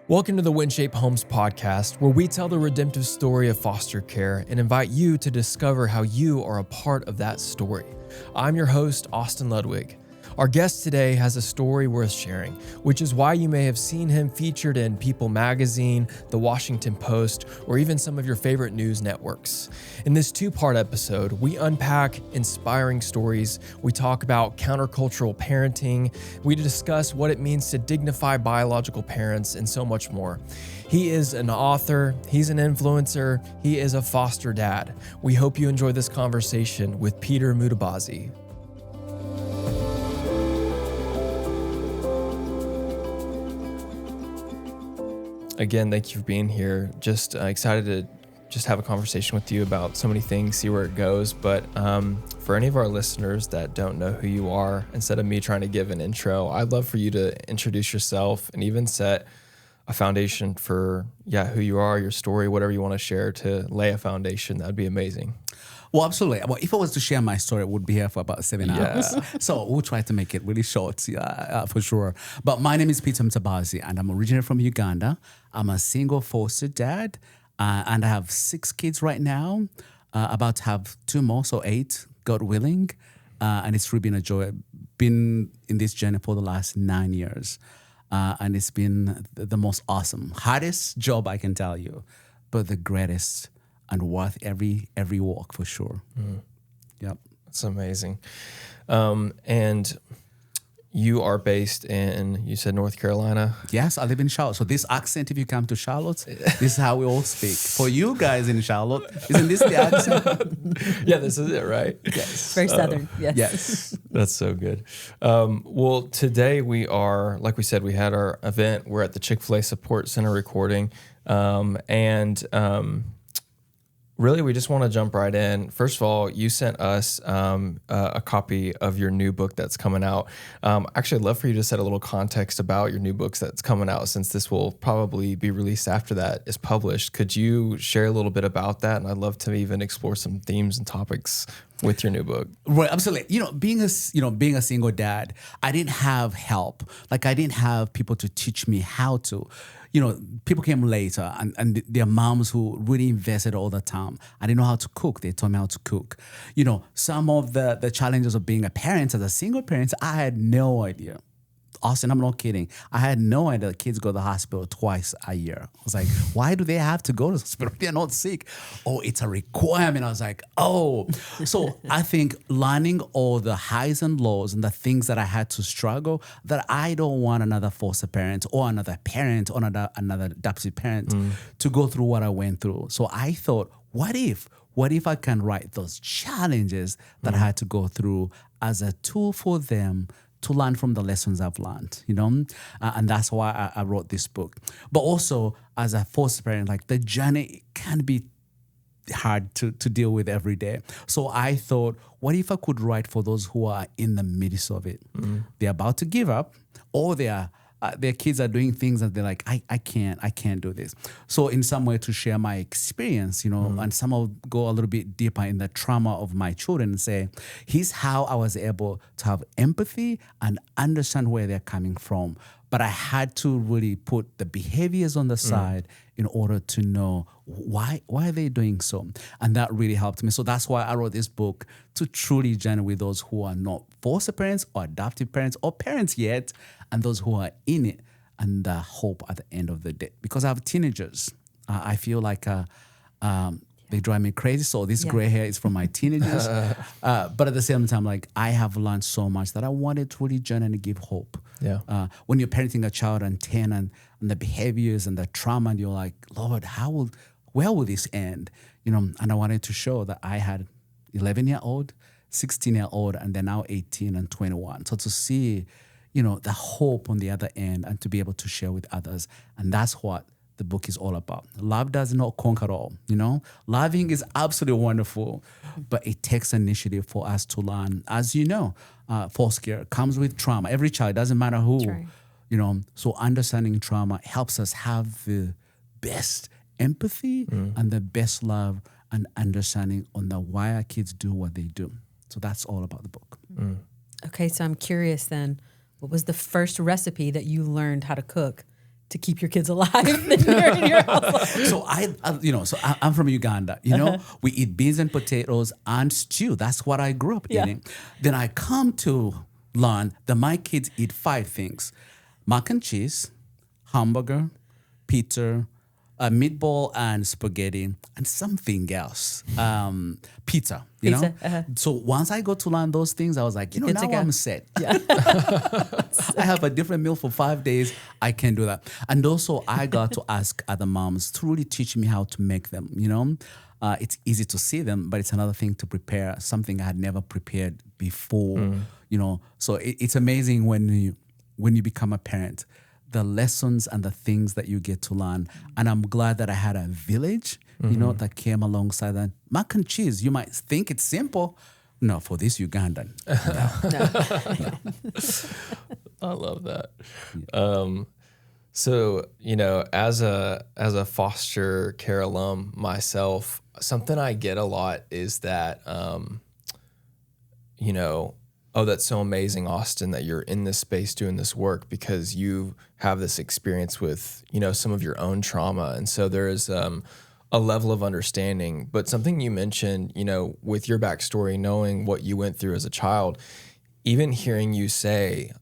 Welcome to the WinShape Homes podcast, where we tell the redemptive story of foster care and invite you to discover how you are a part of that story. I'm your host, Austin Ludwig. Our guest today has a story worth sharing, which is why you may have seen him featured in People Magazine, The Washington Post, or even some of your favorite news networks. In this two-part episode, we unpack inspiring stories, we talk about countercultural parenting, we discuss what it means to dignify biological parents, and so much more. He is an author, he's an influencer, he is a foster dad. We hope you enjoy this conversation with Peter Mutabazi. Again, thank you for being here. Just excited to just have a conversation with you about so many things, see where it goes. But for any of our listeners that don't know who you are, instead of me trying to give an intro, I'd love for you to introduce yourself and even set a foundation for, who you are, your story, whatever you want to share to lay a foundation. That'd be amazing. Well, absolutely. Well, if I was to share my story, it would be here for about 7 hours. So we'll try to make it really short, for sure. But my name is Peter Mutabazi, and I'm originally from Uganda. I'm a single foster dad, and I have 6 kids right now, about to have 2 more, so 8, God willing. And it's really been a joy. Been in this journey for the last 9 years, and it's been the most awesome, hardest job I can tell you, but the greatest and worth every walk for sure. Yep. That's amazing. And you are based in, you said North Carolina? Yes, I live in Charlotte. So this accent, if you come to Charlotte, this is how we all speak. For you guys in Charlotte, isn't this the accent? Yeah, this is it, right? Yes. Very Southern, yes. Yes. That's so good. Well, today we are, like we said, we had our event. We're at the Chick-fil-A Support Center recording. Really, we just want to jump right in. First of all, you sent us a copy of your new book that's coming out. Actually, I'd love for you to set a little context about your new books that's coming out, since this will probably be released after that is published. Could you share a little bit about that? And I'd love to even explore some themes and topics with your new book. Right, absolutely. Being a single dad, I didn't have help. Like, I didn't have people to teach me how to. People came later, and their moms who really invested all the time. I didn't know how to cook. They taught me how to cook. Some of the challenges of being a parent as a single parent, I had no idea. Austin, I'm not kidding. I had no idea that kids go to the hospital twice a year. I was like, why do they have to go to the hospital? They're not sick. Oh, it's a requirement. I was like, oh. So I think learning all the highs and lows and the things that I had to struggle, that I don't want another foster parent or another parent or another adoptive parent to go through what I went through. So I thought, what if I can write those challenges that I had to go through as a tool for them to learn from the lessons I've learned, and that's why I wrote this book. But also, as a foster parent, like, the journey can be hard to deal with every day. So I thought, what if I could write for those who are in the midst of it? They're about to give up, or their kids are doing things that they're like, I can't do this. So in some way, to share my experience, and some will go a little bit deeper in the trauma of my children and say, here's how I was able to have empathy and understand where they're coming from. But I had to really put the behaviors on the side in order to know why are they doing so. And that really helped me. So that's why I wrote this book, to truly journey with those who are not foster parents or adoptive parents or parents yet, and those who are in it, and the hope at the end of the day. Because I have teenagers. I feel like they drive me crazy. So this gray hair is from my teenagers. But at the same time, like, I have learned so much that I wanted to really journey and give hope. Yeah. When you're parenting a child on 10 and the behaviors and the trauma, and you're like, Lord, where will this end? And I wanted to show that I had 11-year-old, 16-year-old, and they're now 18 and 21. So to see, the hope on the other end, and to be able to share with others. And that's what the book is all about. Love does not conquer all, Loving is absolutely wonderful, but it takes initiative for us to learn. As you know, foster care comes with trauma. Every child, doesn't matter who, right. So understanding trauma helps us have the best empathy and the best love and understanding on the why our kids do what they do. So that's all about the book. Okay, so I'm curious then, what was the first recipe that you learned how to cook to keep your kids alive than you're in your house. So I'm from Uganda. We eat beans and potatoes and stew. That's what I grew up eating. Then I come to learn that my kids eat 5 things: mac and cheese, hamburger, pizza, meatball and spaghetti, and something else. Pizza, you know? So once I got to learn those things, I was like, now I'm set. Yeah. I have a different meal for 5 days. I can do that. And also I got to ask other moms to really teach me how to make them, It's easy to see them, but it's another thing to prepare something I had never prepared before, So it's amazing when you become a parent, the lessons and the things that you get to learn. And I'm glad that I had a village, that came alongside that. Mac and cheese, you might think it's simple. No, for this Ugandan. I love that. So, as a foster care alum myself, something I get a lot is that, oh, that's so amazing, Austin, that you're in this space doing this work because you have this experience with, some of your own trauma. And so there is a level of understanding. But something you mentioned, with your backstory, knowing what you went through as a child, even hearing you say,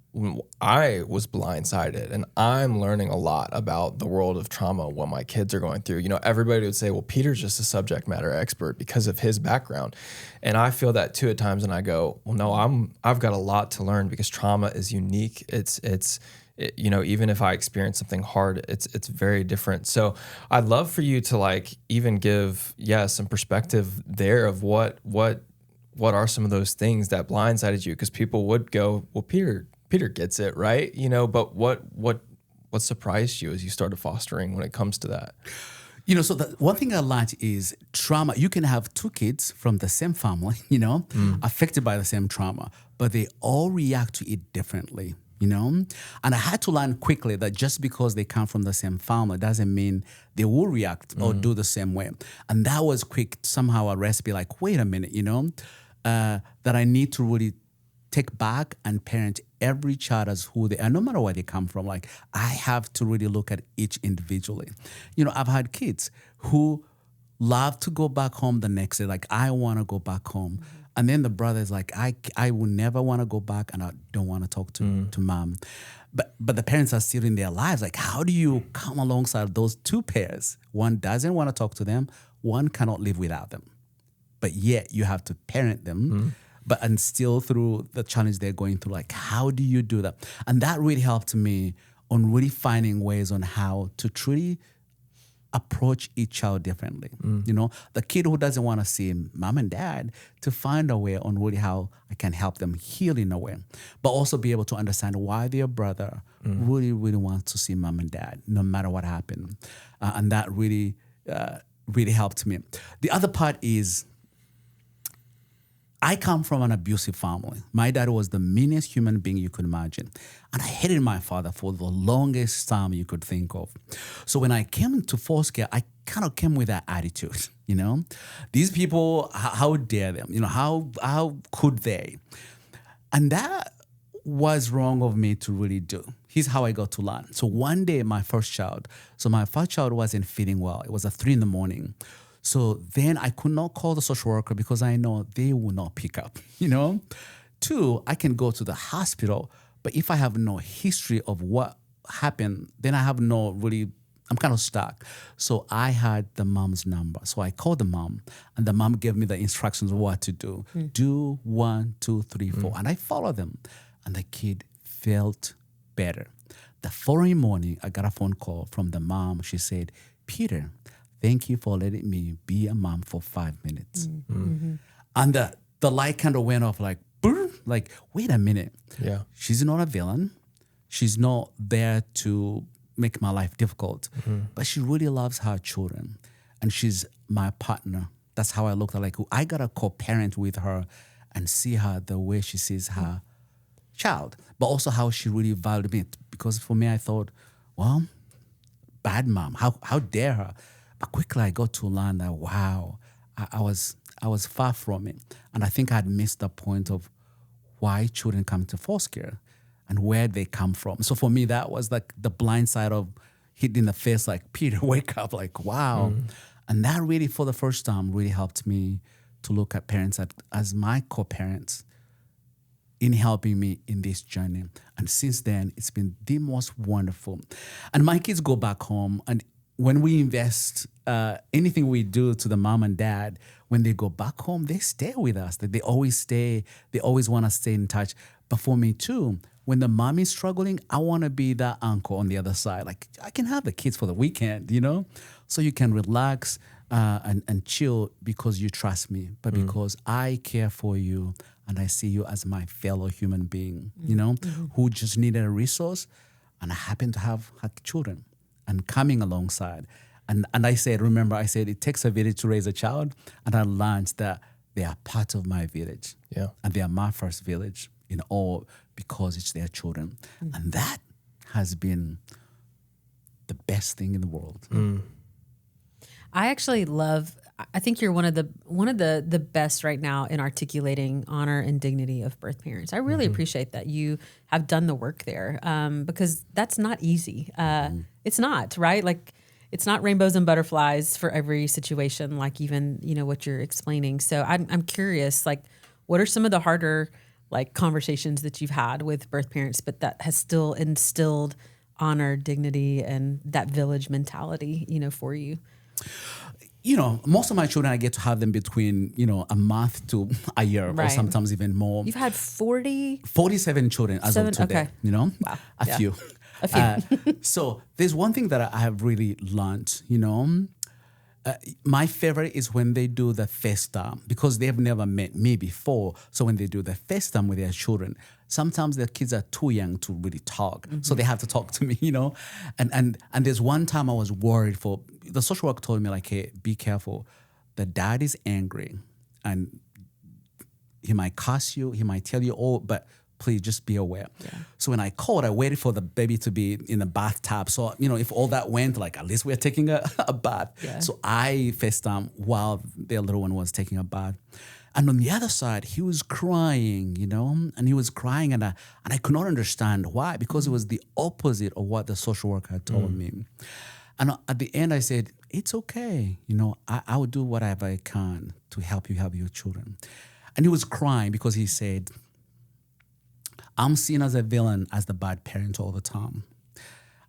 I was blindsided and I'm learning a lot about the world of trauma, what my kids are going through. Everybody would say, well, Peter's just a subject matter expert because of his background. And I feel that too at times. And I go, well, no, I've got a lot to learn because trauma is unique. It's even if I experience something hard, it's very different. So I'd love for you to even give, some perspective there of what are some of those things that blindsided you? Because people would go, well, Peter gets it, right? But what surprised you as you started fostering when it comes to that? So the one thing I learned is trauma. You can have 2 kids from the same family, affected by the same trauma, but they all react to it differently, And I had to learn quickly that just because they come from the same family doesn't mean they will react or do the same way. And that was quick, somehow a recipe wait a minute, that I need to really take back and parent every child as who they are, no matter where they come from. I have to really look at each individually. I've had kids who love to go back home the next day. I want to go back home. Mm-hmm. And then the brother is I will never want to go back and I don't want to talk to mom. But the parents are still in their lives. How do you come alongside those 2 pairs? One doesn't want to talk to them. One cannot live without them. But yet you have to parent them. Mm-hmm. And still through the challenge they're going through, how do you do that? And that really helped me on really finding ways on how to truly approach each child differently. The kid who doesn't want to see mom and dad, to find a way on really how I can help them heal in a way, but also be able to understand why their brother really, really wants to see mom and dad, no matter what happened. And that really, really helped me. The other part is, I come from an abusive family. My dad was the meanest human being you could imagine. And I hated my father for the longest time you could think of. So when I came to foster care, I kind of came with that attitude, These people, how dare them? How could they? And that was wrong of me to really do. Here's how I got to learn. So one day, my first child wasn't feeling well. It was at 3 a.m. So then I could not call the social worker because I know they will not pick up, 2, I can go to the hospital, but if I have no history of what happened, then I'm kind of stuck. So I had the mom's number. So I called the mom and the mom gave me the instructions of what to do. Do 1, 2, 3, 4. And I followed them and the kid felt better. The following morning, I got a phone call from the mom. She said, Peter, thank you for letting me be a mom for 5 minutes. Mm-hmm. And the light kind of went off wait a minute. Yeah. She's not a villain. She's not there to make my life difficult. Mm-hmm. But she really loves her children. And she's my partner. That's how I looked at I got to co-parent with her and see her the way she sees her child. But also how she really valued me. Because for me, I thought, well, bad mom. How dare her? But quickly I got to learn that, wow, I was far from it. And I think I'd missed the point of why children come to foster care and where they come from. So for me, that was the blind side of hit in the face like, Peter, wake up, like, wow. And that really, for the first time, really helped me to look at parents as my co-parents in helping me in this journey. And since then, it's been the most wonderful. And my kids go back home, and when we invest anything we do to the mom and dad, when they go back home, they stay with us. They always stay. They always want to stay in touch. But for me too, when the mom is struggling, I want to be that uncle on the other side. Like, I can have the kids for the weekend, so you can relax and chill because you trust me, but because I care for you and I see you as my fellow human being, who just needed a resource, and I happen to have children and coming alongside. And I said, it takes a village to raise a child, and I learned that they are part of my village. Yeah. And they are my first village in all because it's their children. And that has been the best thing in the world. I actually I think you're one of the best right now in articulating honor and dignity of birth parents. I really appreciate that you have done the work there, because that's not easy. It's not, right? Like, it's not rainbows and butterflies for every situation, like even, what you're explaining. So I'm curious, like, what are some of the harder, like, conversations that you've had with birth parents, but that has still instilled honor, dignity, and that village mentality, for you? Most of my children, I get to have them between, a month to a year, or sometimes even more. You've had 47 children as of today, okay. Wow. A few. So there's one thing that I have really learned, my favorite is when they do the FaceTime, because they've never met me before. So when they do the FaceTime with their children, sometimes their kids are too young to really talk. So they have to talk to me, And there's one time I was worried the social worker told me, like, hey, be careful. The dad is angry and he might cuss you, he might tell you, but please just be aware. Yeah. So when I called, I waited for the baby to be in the bathtub. So, if all that went, like, at least we're taking a bath. Yeah. So I FaceTime while their little one was taking a bath. And on the other side, he was crying, and he was crying, and I could not understand why, because it was the opposite of what the social worker had told me. And at the end, I said, it's okay. I will do whatever I can to help you have your children. And he was crying because he said, I'm seen as a villain, as the bad parent all the time.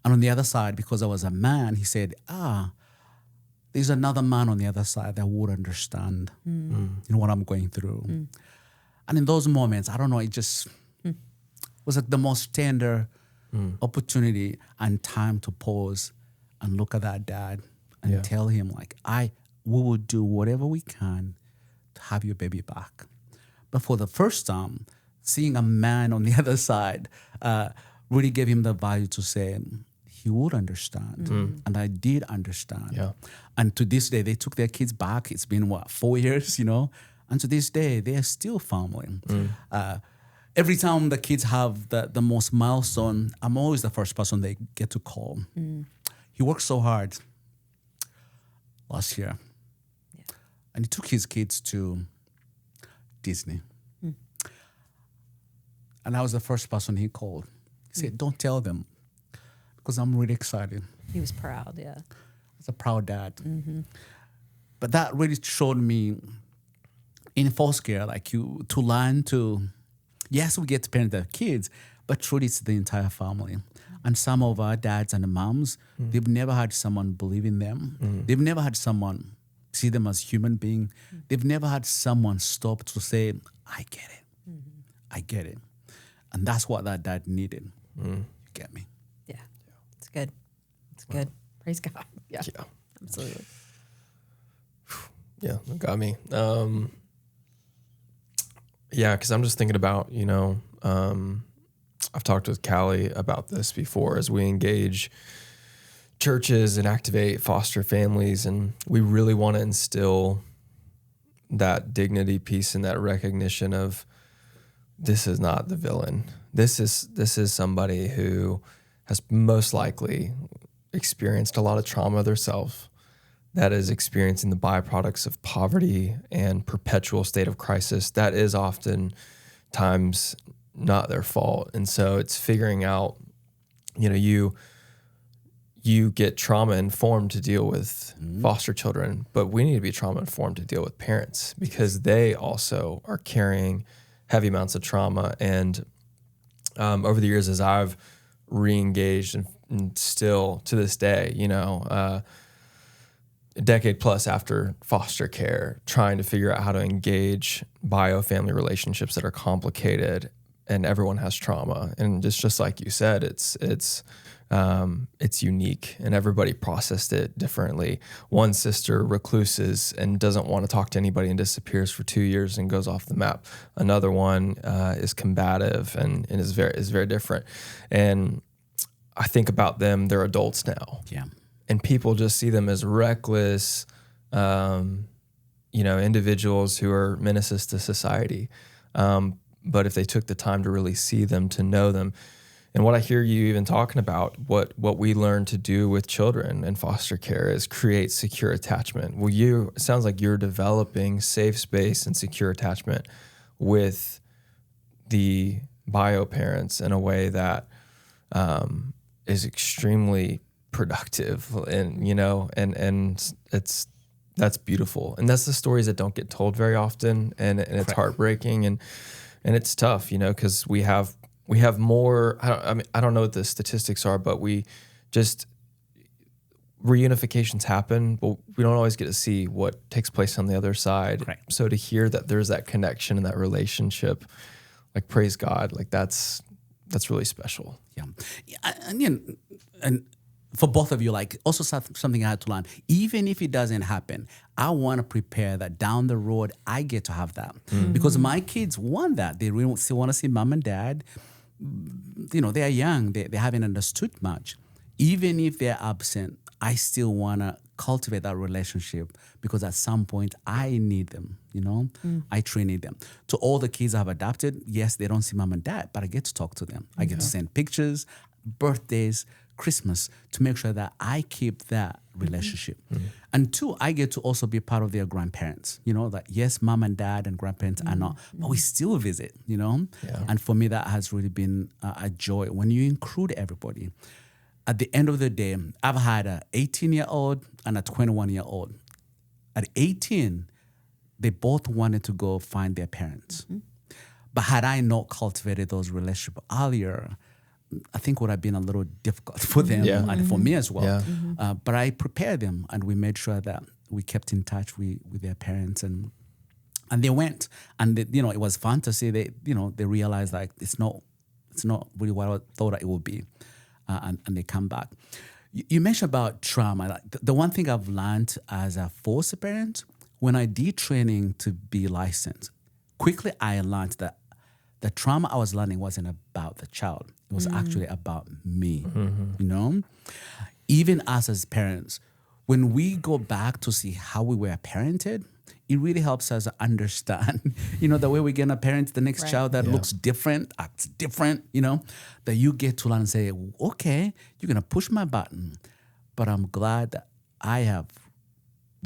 And on the other side, because I was a man, he said, there's another man on the other side that would understand what I'm going through. And in those moments, I don't know, it just was like the most tender opportunity and time to pause and look at that dad and tell him, like, we will do whatever we can to have your baby back. But for the first time, seeing a man on the other side really gave him the value to say he would understand. And I did understand. Yeah. And to this day, they took their kids back. It's been, 4 years, And to this day, they are still family. Every time the kids have the most milestone, I'm always the first person they get to call. He worked so hard last year. Yeah. And he took his kids to Disney. And I was the first person he called. He said, don't tell them, because I'm really excited. He was proud, yeah. I was a proud dad. But that really showed me in foster care, like, to learn to, yes, we get to parent the kids, but truly it's the entire family. And some of our dads and moms, they've never had someone believe in them. They've never had someone see them as human being. They've never had someone stop to say, I get it. I get it. And that's what that dad needed. You get me? Yeah. It's good. It's good. Praise God. Yeah. Absolutely. Yeah, it got me. Because I'm just thinking about, I've talked with Callie about this before as we engage churches and activate foster families, and we really want to instill that dignity piece and that recognition of this is not the villain. This is somebody who has most likely experienced a lot of trauma themselves, that is experiencing the byproducts of poverty and perpetual state of crisis. That is often times not their fault. And so it's figuring out, you you get trauma informed to deal with foster children, but we need to be trauma informed to deal with parents because they also are carrying heavy amounts of trauma. And over the years, as I've re-engaged and still to this day, a decade plus after foster care, trying to figure out how to engage bio-family relationships that are complicated, and everyone has trauma. And just like you said, it's unique and everybody processed it differently. One sister recluses and doesn't want to talk to anybody and disappears for 2 years and goes off the map. Another one is combative and is very different. And I think about them, they're adults now. Yeah. And people just see them as reckless, individuals who are menaces to society. But if they took the time to really see them, to know them, and what I hear you even talking about, what we learn to do with children in foster care is create secure attachment. Well, it sounds like you're developing safe space and secure attachment with the bio parents in a way that is extremely productive, and that's beautiful. And that's the stories that don't get told very often, and it's heartbreaking and it's tough, because we have more. I don't know what the statistics are, but reunifications happen, but we don't always get to see what takes place on the other side. Correct. So to hear that there's that connection and that relationship, like, praise God, like that's really special. Yeah. And for both of you, like, also something I had to learn. Even if it doesn't happen, I want to prepare that down the road I get to have that. Because my kids want that. They really still want to see mom and dad. They are young. They haven't understood much. Even if they're absent, I still want to cultivate that relationship because at some point I need them, I truly need them. To all the kids I've adopted, yes, they don't see mom and dad, but I get to talk to them. I get to send pictures, birthdays, Christmas, to make sure that I keep that relationship. And two, I get to also be part of their grandparents, that yes, mom and dad and grandparents are not, but we still visit, And for me, that has really been a joy when you include everybody. At the end of the day, I've had an 18-year-old and a 21-year-old. At 18, they both wanted to go find their parents. But had I not cultivated those relationships earlier, I think would have been a little difficult for them and for me as well. Yeah. But I prepared them, and we made sure that we kept in touch with their parents, and they went, and it was fun to see they realized like it's not really what I thought it would be, and they come back. You mentioned about trauma. Like the one thing I've learned as a foster parent, when I did training to be licensed, quickly I learned that the trauma I was learning wasn't about the child. It was actually about me, Even us as parents, when we go back to see how we were parented, it really helps us understand, the way we're going to parent the next child that looks different, acts different, that you get to learn and say, okay, you're going to push my button, but I'm glad that I have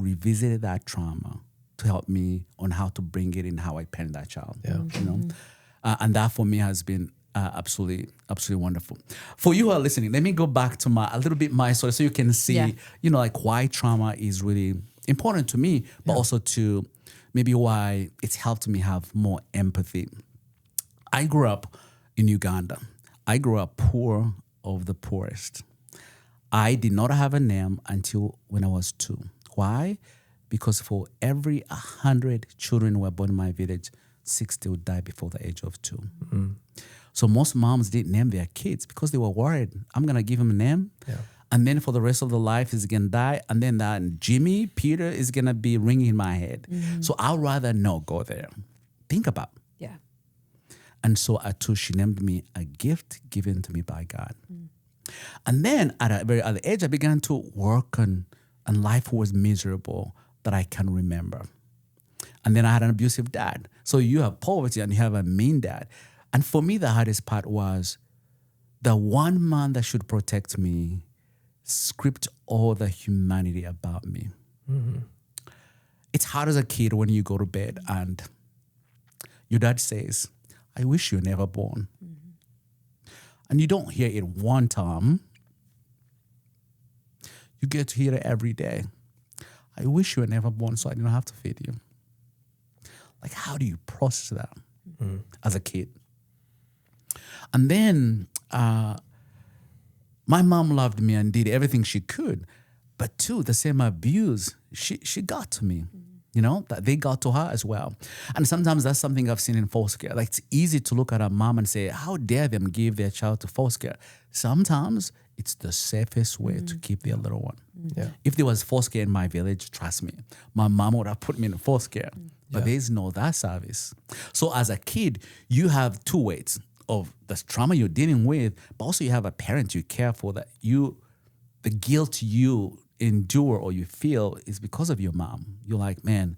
revisited that trauma to help me on how to bring it in how I parent that child, and that for me has been absolutely wonderful. For you who are listening, let me go back to a little bit my story so you can see, like why trauma is really important to me, but also to maybe why it's helped me have more empathy. I grew up in Uganda. I grew up poor of the poorest. I did not have a name until when I was 2. Why? Because for every 100 children who were born in my village, 60 would die before the age of 2. So most moms didn't name their kids because they were worried. I'm going to give him a name. And then for the rest of the life, he's going to die. And then that Jimmy, Peter is going to be ringing in my head. So I'd rather not go there. Think about it. Yeah. And so at 2, she named me a gift given to me by God. And then at a very early age, I began to work and life was miserable that I can remember. And then I had an abusive dad. So you have poverty and you have a mean dad. And for me, the hardest part was the one man that should protect me script all the humanity about me. It's hard as a kid when you go to bed and your dad says, I wish you were never born. And you don't hear it one time. You get to hear it every day. I wish you were never born so I didn't have to feed you. Like, how do you process that as a kid? And then my mom loved me and did everything she could. But too, the same abuse, she got to me. You know, that they got to her as well. And sometimes that's something I've seen in foster care. Like, it's easy to look at a mom and say, how dare them give their child to foster care? Sometimes it's the safest way to keep their little one. Yeah. If there was foster care in my village, trust me, my mom would have put me in foster care. But there's no that service. So as a kid, you have two weights of the trauma you're dealing with, but also you have a parent you care for that the guilt you endure or you feel is because of your mom. You're like, man,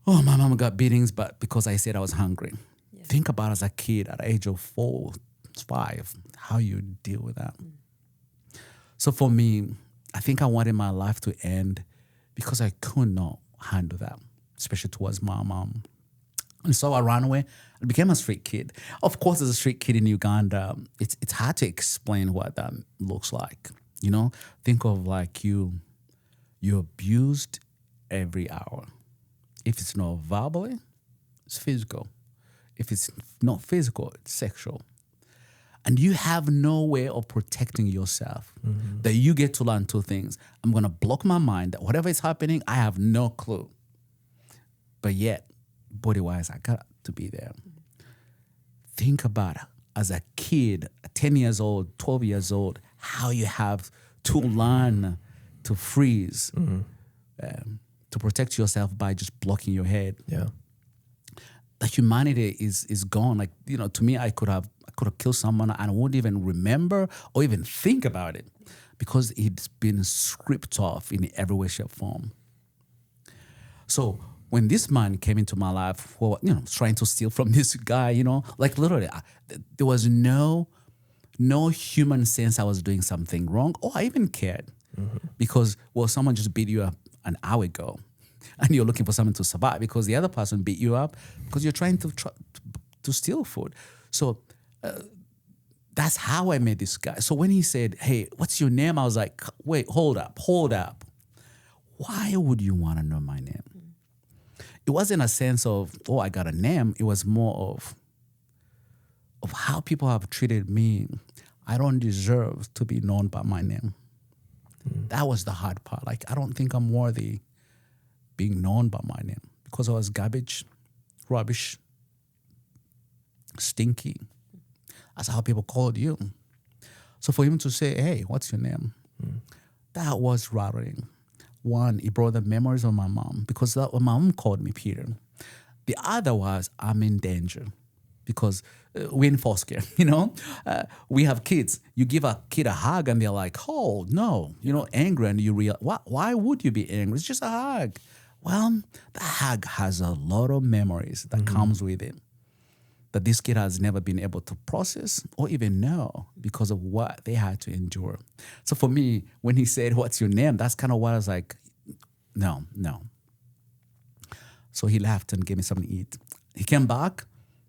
oh, my mom got beatings, but because I said I was hungry. Yeah. Think about as a kid at the age of 4, 5, how you deal with that. So for me, I think I wanted my life to end because I could not handle that, especially towards my mom. And so I ran away and became a street kid. Of course, as a street kid in Uganda, it's hard to explain what that looks like. You know, think of like you're abused every hour. If it's not verbally, it's physical. If it's not physical, it's sexual. And you have no way of protecting yourself. That you get to learn two things. I'm going to block my mind that whatever is happening, I have no clue. But yet, body-wise, I got to be there. Think about it. As a kid, 10 years old, 12 years old, how you have to learn to freeze, to protect yourself by just blocking your head. Yeah. The humanity is gone. Like, you know, to me, I could have killed someone and I wouldn't even remember or even think about it because it's been stripped off in every way, shape, form. So when this man came into my life, for, you know, trying to steal from this guy, you know, like literally, there was no human sense I was doing something wrong, or I even cared, because well, someone just beat you up an hour ago, and you're looking for someone to survive because the other person beat you up because you're trying to steal food. So that's how I met this guy. So when he said, "Hey, what's your name?" I was like, "Wait, hold up. Why would you want to know my name?" It wasn't a sense of, oh, I got a name. It was more of how people have treated me. I don't deserve to be known by my name. That was the hard part. Like, I don't think I'm worthy being known by my name because I was garbage, rubbish, stinky. That's how people called you. So for him to say, "Hey, what's your name?" That was rattling. One, it brought the memories of my mom because my mom called me Peter. The other was, I'm in danger because we're in foster care, you know. We have kids. You give a kid a hug and they're like, "Oh, no," you know, angry. And you realize, why would you be angry? It's just a hug. Well, the hug has a lot of memories that comes with it that this kid has never been able to process or even know because of what they had to endure. So for me, when he said, "What's your name?" that's kind of what I was like, no. So he left and gave me something to eat. He came back,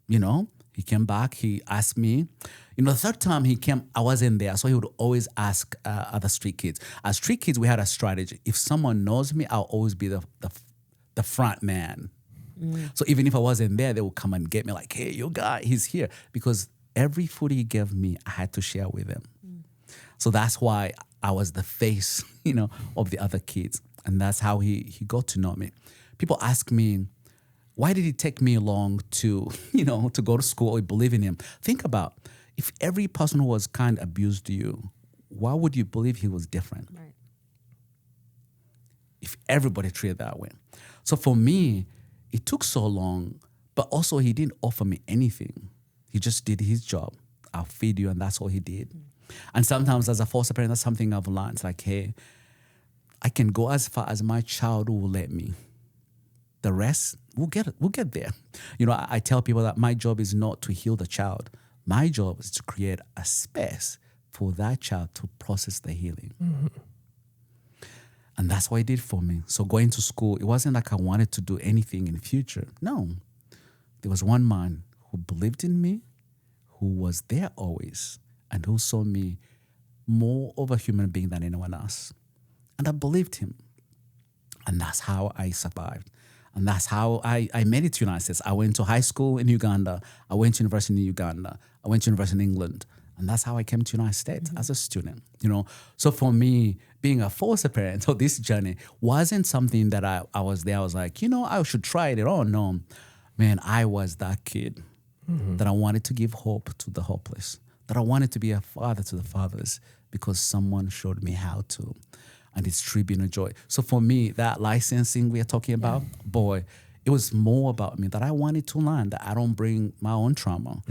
you know, he asked me. You know, the third time he came, I wasn't there, so he would always ask other street kids. As street kids, we had a strategy. If someone knows me, I'll always be the front man. So even if I wasn't there, they would come and get me like, "Hey, your guy, he's here." Because every food he gave me, I had to share with him. So that's why I was the face, you know, of the other kids. And that's how he got to know me. People ask me, why did it take me long to, you know, to go to school or believe in him? Think about, if every person who was kind abused you, why would you believe he was different? Right. If everybody treated that way. So for me, it took so long, but also he didn't offer me anything. He just did his job. I'll feed you, and that's all he did. And sometimes as a foster parent, that's something I've learned. It's like, hey, I can go as far as my child will let me. The rest, we'll get there. You know, I tell people that my job is not to heal the child. My job is to create a space for that child to process the healing. And that's what he did for me. So going to school, it wasn't like I wanted to do anything in the future. No. There was one man who believed in me, who was there always, and who saw me more of a human being than anyone else. And I believed him. And that's how I survived. And that's how I made it to the United States. I went to high school in Uganda. I went to university in Uganda. I went to university in England. And that's how I came to the United States as a student, So for me, being a foster parent, so this journey wasn't something that I was there. I was like, I should try it on. No, man, I was that kid that I wanted to give hope to the hopeless, that I wanted to be a father to the fatherless because someone showed me how to. And it's truly been a joy. So for me, that licensing we are talking about, boy, it was more about me that I wanted to learn that I don't bring my own trauma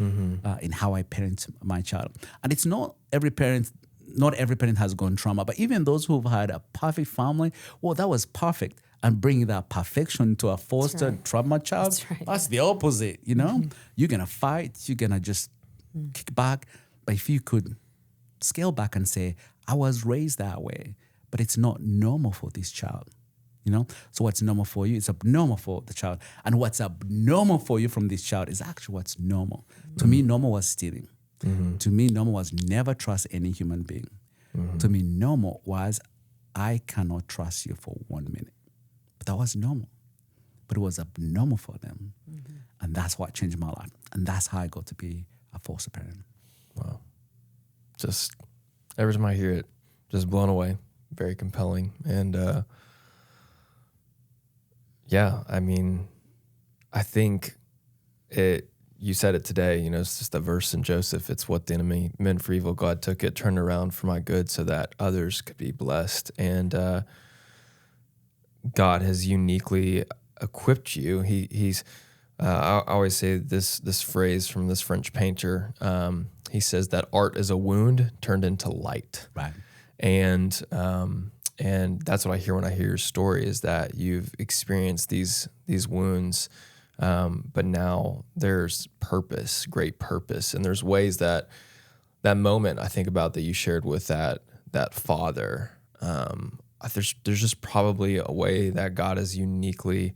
in how I parent my child. And it's not every parent has gone trauma, but even those who've had a perfect family, well, that was perfect. And bringing that perfection to a foster trauma child, that's the opposite, You're going to fight, you're going to just kick back. But if you could scale back and say, I was raised that way, but it's not normal for this child. So what's normal for you is abnormal for the child. And what's abnormal for you from this child is actually what's normal. To me, normal was stealing. To me, normal was never trust any human being. To me, normal was I cannot trust you for 1 minute. But that was normal. But it was abnormal for them. And that's what changed my life. And that's how I got to be a foster parent. Wow. Just every time I hear it, just blown away. Very compelling. And I think you said it today, it's just the verse in Joseph. It's what the enemy meant for evil. God took it, turned around for my good so that others could be blessed. And God has uniquely equipped you. He's I always say this phrase from this French painter. He says that art is a wound turned into light. Right. And that's what I hear when I hear your story is that you've experienced these wounds, but now there's purpose, great purpose, and there's ways that moment I think about that you shared with that father. There's just probably a way that God has uniquely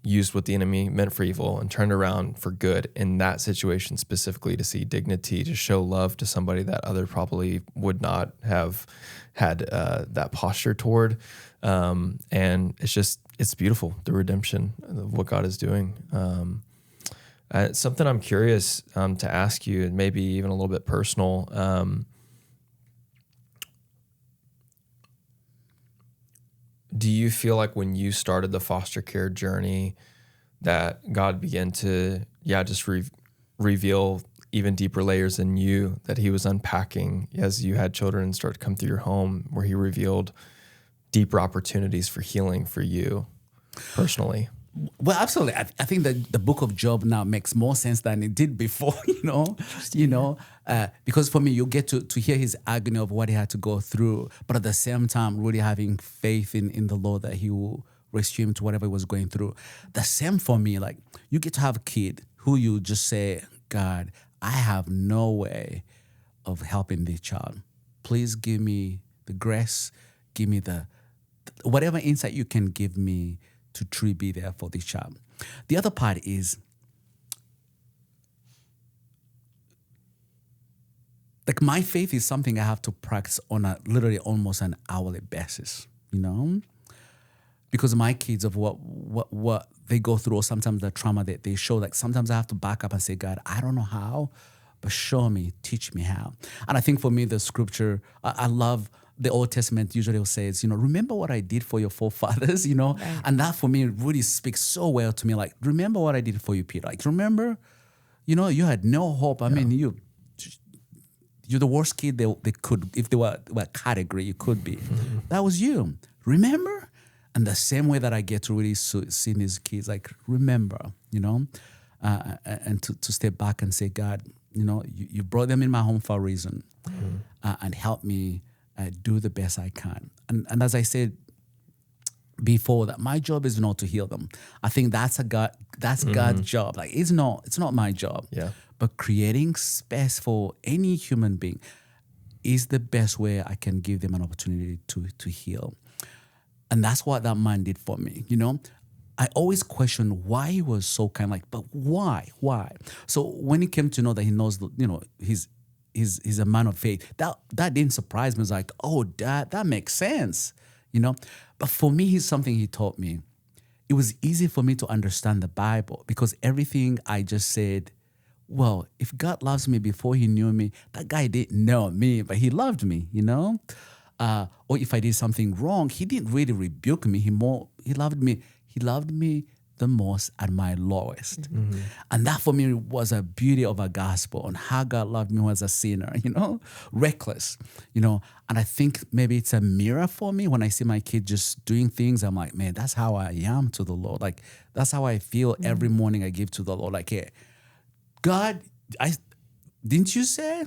used what the enemy meant for evil and turned around for good in that situation specifically, to see dignity, to show love to somebody that other probably would not have had that posture toward. And it's beautiful, the redemption of what God is doing. Something I'm curious to ask you, and maybe even a little bit personal, do you feel like when you started the foster care journey that God began to, just reveal even deeper layers in you that he was unpacking as you had children start to come through your home, where he revealed deeper opportunities for healing for you personally? Well, absolutely. I think that the book of Job now makes more sense than it did before, because for me, you get to hear his agony of what he had to go through, but at the same time, really having faith in the Lord that he will rescue him to whatever he was going through. The same for me, like you get to have a kid who you just say, God, I have no way of helping this child. Please give me the grace, give me the whatever insight you can give me to truly be there for this child. The other part is, like, my faith is something I have to practice on a literally almost an hourly basis, because my kids of what they go through, or sometimes the trauma that they show, like sometimes I have to back up and say, God, I don't know how, but show me, teach me how. And I think for me, the scripture, I love the Old Testament usually says, remember what I did for your forefathers, right. And that for me really speaks so well to me. Like, remember what I did for you, Peter. Like, remember, you had no hope. I mean, you're the worst kid they could, if they were category, you could be. Mm-hmm. That was you. Remember? And the same way that I get to really see these kids, like, remember, and to step back and say, God, you brought them in my home for a reason, and help me do the best I can. And as I said before, that my job is not to heal them. I think that's God's job. Like, it's not my job. Yeah. But creating space for any human being is the best way I can give them an opportunity to heal. And that's what that man did for me. I always question why he was so kind. Like, but why? So when he came to know that he knows, he's a man of faith, that didn't surprise me. It's like, oh, that makes sense. you know. But for me, he's something he taught me. It was easy for me to understand the Bible because everything I just said, well, if God loves me before he knew me, that guy didn't know me, but he loved me, you know? Or if I did something wrong, he didn't really rebuke me. He loved me. He loved me the most at my lowest. Mm-hmm. And that for me was a beauty of a gospel on how God loved me as a sinner, you know, reckless, you know. And I think maybe it's a mirror for me when I see my kid just doing things. I'm like, man, that's how I am to the Lord. Like, that's how I feel every morning I give to the Lord. Like, hey, God, didn't you say?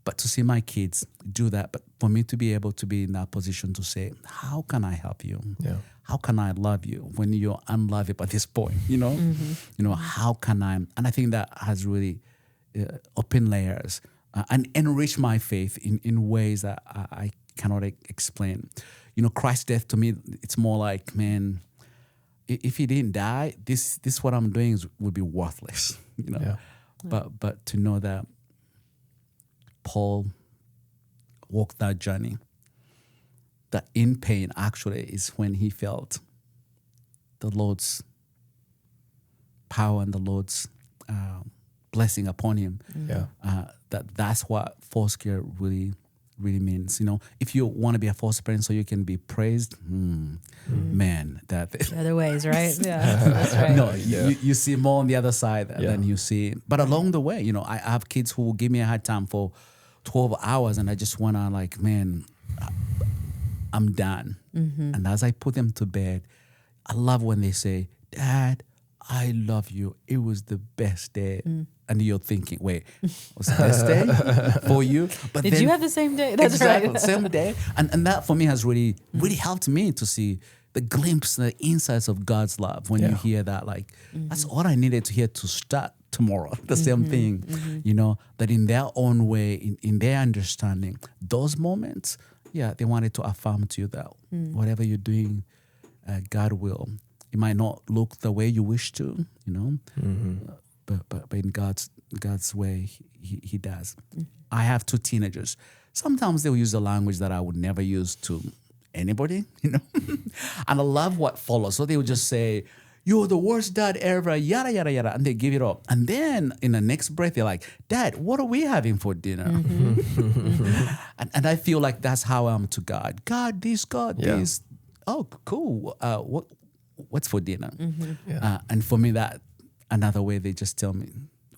But to see my kids do that, but for me to be able to be in that position to say, how can I help you? Yeah. How can I love you when you're unlovable at this point? You know, you know, how can I? And I think that has really opened layers and enriched my faith in ways that I cannot explain. You know, Christ's death to me, it's more like, man, if he didn't die, this what I'm doing would be worthless. You know, but to know that Paul walked that journey, that in pain actually is when he felt the Lord's power and the Lord's blessing upon him. Yeah, that's what foster care really means. You know, if you want to be a foster parent so you can be praised, man, that the other ways, right? Yeah, that's right. No, you see more on the other side than you see. But along the way, you know, I have kids who will give me a hard time for 12 hours, and I just want to like, man, I'm done. Mm-hmm. And as I put them to bed, I love when they say, Dad, I love you. It was the best day. And you're thinking, wait, was the best day for you? But Did you have the same day? That's exactly, right. Same day. And that for me has really helped me to see the glimpse, the insights of God's love when you hear that. Like, that's all I needed to hear to start tomorrow. The same thing, you know, that in their own way, in their understanding, those moments, they wanted to affirm to you that whatever you're doing, God will. It might not look the way you wish to, you know, but in God's way, He does. I have 2 teenagers. Sometimes they'll use a language that I would never use to anybody, you know, and I love what follows. So they would just say, "You're the worst dad ever," yada, yada, yada, and they give it up. And then in the next breath, they're like, "Dad, what are we having for dinner?" And I feel like that's how I am to God. God, this. Oh, cool. What's for dinner? And for me, that another way they just tell me,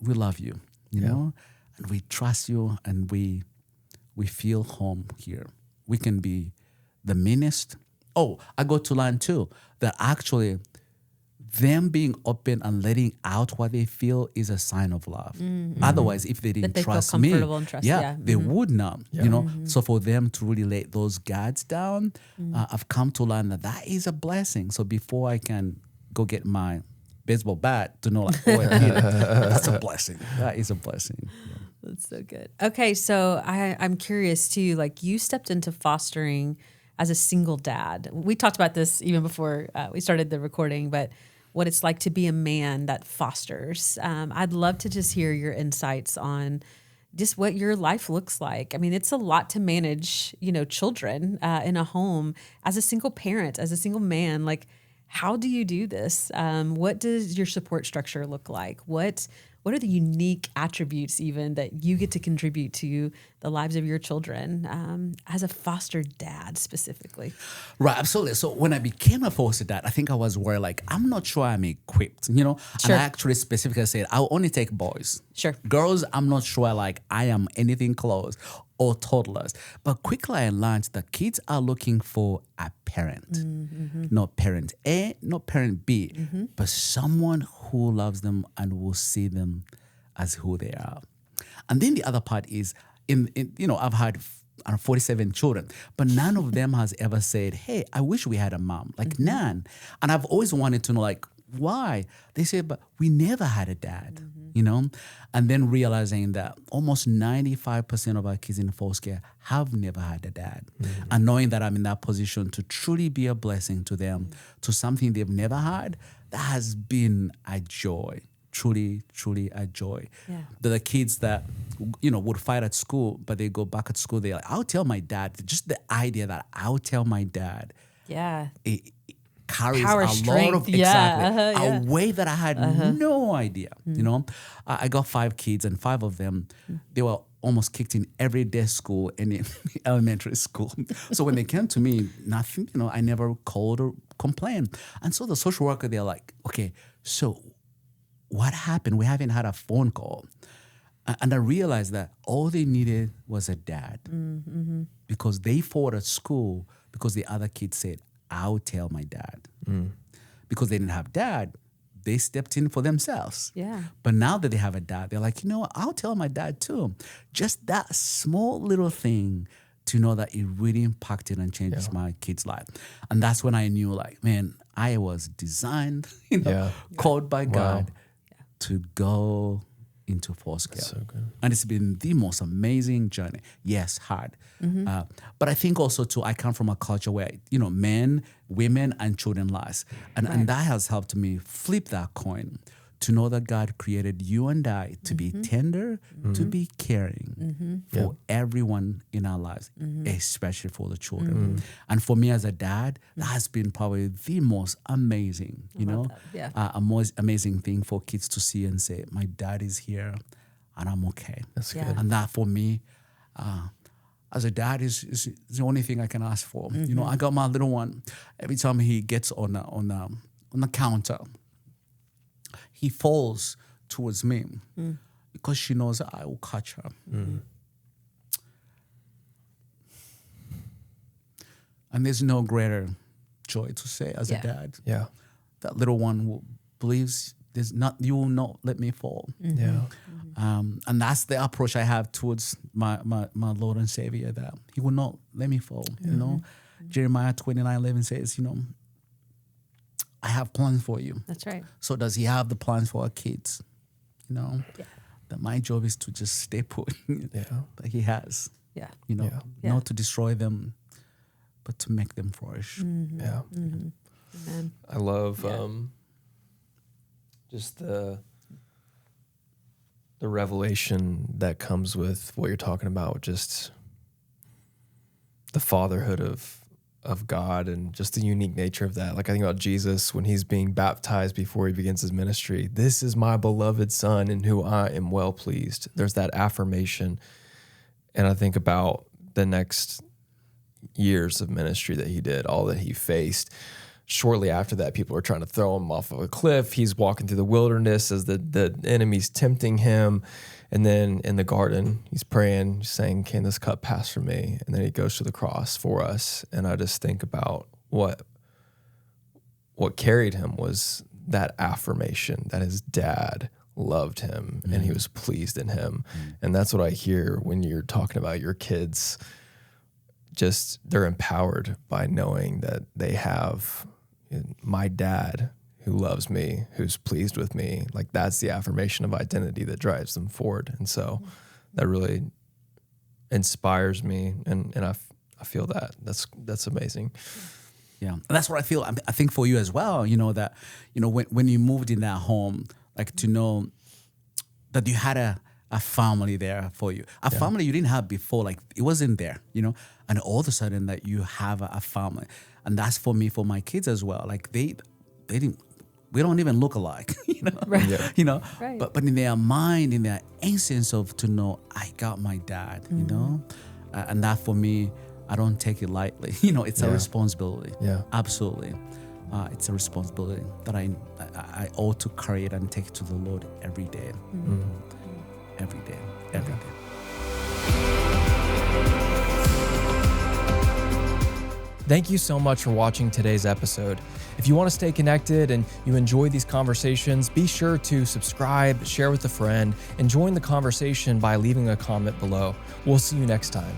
we love you, you know, and we trust you, and we feel home here. We can be the meanest. Oh, I got to learn too that actually them being open and letting out what they feel is a sign of love. Otherwise, if they didn't trust me, they would not. You know, so for them to really let those guards down, I've come to learn that is a blessing. So before I can go get my baseball bat to know, like, oh, I did it, that's a blessing. That is a blessing. That's so good. Okay, so I'm curious too. Like, you stepped into fostering as a single dad. We talked about this even before we started the recording, but what it's like to be a man that fosters. I'd love to just hear your insights on just what your life looks like. I mean, it's a lot to manage, you know, children in a home as a single parent, as a single man. Like, how do you do this? What does your support structure look like? What are the unique attributes even that you get to contribute to the lives of your children as a foster dad specifically? Right, absolutely. So when I became a foster dad, I think I was worried, like, I'm not sure I'm equipped, you know? Sure. And I actually specifically said, I'll only take boys. Sure. Girls, I'm not sure, like, I am anything close, or toddlers. But quickly I learned that kids are looking for a parent. Not parent A, not parent B, but someone who loves them and will see them as who they are. And then the other part is, in you know, I've had 47 children, but none of them has ever said, hey, I wish we had a mom. Like, none. And I've always wanted to know, like, why? They say, but we never had a dad, you know? And then realizing that almost 95% of our kids in foster care have never had a dad. And knowing that I'm in that position to truly be a blessing to them, to something they've never had, that has been a joy, truly, truly a joy. Yeah. The kids that, would fight at school, but they go back at school, they're like, I'll tell my dad. Just the idea that I'll tell my dad. Yeah. It carries Power, a strength. lot of, Yeah. a way that I had no idea. I got 5 kids, and 5 of them, they were almost kicked in every day school and in elementary school. So when they came to me, nothing, I never called or complained. And so the social worker, they're like, okay, so what happened? We haven't had a phone call. And I realized that all they needed was a dad, because they fought at school because the other kids said, I'll tell my dad. Because they didn't have dad, they stepped in for themselves. Yeah. But now that they have a dad, they're like, what? I'll tell my dad too. Just that small little thing to know that it really impacted and changes my kid's life. And that's when I knew, like, man, I was designed, called by God to go into foster care. So good. And it's been the most amazing journey. Yes, hard. But I think also too, I come from a culture where, men, women, and children last. And that has helped me flip that coin to know that God created you and I to be tender, to be caring for everyone in our lives, especially for the children. And for me as a dad, that has been probably the most amazing, amazing thing for kids to see and say, my dad is here and I'm okay. That's good. And that for me, as a dad is the only thing I can ask for. I got my little one. Every time he gets on the counter, he falls towards me because she knows that I will catch her. And there's no greater joy to say as a dad. Yeah. That little one believes you will not let me fall. Yeah. And that's the approach I have towards my Lord and Savior, that He will not let me fall. Jeremiah 29:11 says, I have plans for you. That's right. So does He have the plans for our kids? That my job is to just stay put. That He has. Yeah. Not to destroy them, but to make them flourish. Yeah. Amen. I love just the revelation that comes with what you're talking about, just the fatherhood of God and just the unique nature of that. Like I think about Jesus when he's being baptized before he begins his ministry. This is my beloved son in who I am well pleased. There's that affirmation. And I think about the next years of ministry that he did, all that he faced. Shortly after that, people are trying to throw him off of a cliff. He's walking through the wilderness as the enemy's tempting him. And then in the garden, he's praying, saying, can this cup pass from me? And then he goes to the cross for us. And I just think about what carried him was that affirmation that his dad loved him and he was pleased in him. And that's what I hear when you're talking about your kids. Just they're empowered by knowing that they have my dad who loves me, who's pleased with me. Like that's the affirmation of identity that drives them forward. And so that really inspires me. And I feel that that's amazing. Yeah. And that's what I feel. I think for you as well, that, when you moved in that home, like to know that you had a family there for you, a family you didn't have before, like it wasn't there, and all of a sudden that you have a family. And that's for me, for my kids as well. Like they didn't, we don't even look alike, Right. Yeah. Right. But in their mind, in their essence of to know I got my dad, and that for me, I don't take it lightly. It's a responsibility. Yeah, absolutely. It's a responsibility that I ought to carry it and take it to the Lord every day. Every day. Thank you so much for watching today's episode. If you want to stay connected and you enjoy these conversations, be sure to subscribe, share with a friend, and join the conversation by leaving a comment below. We'll see you next time.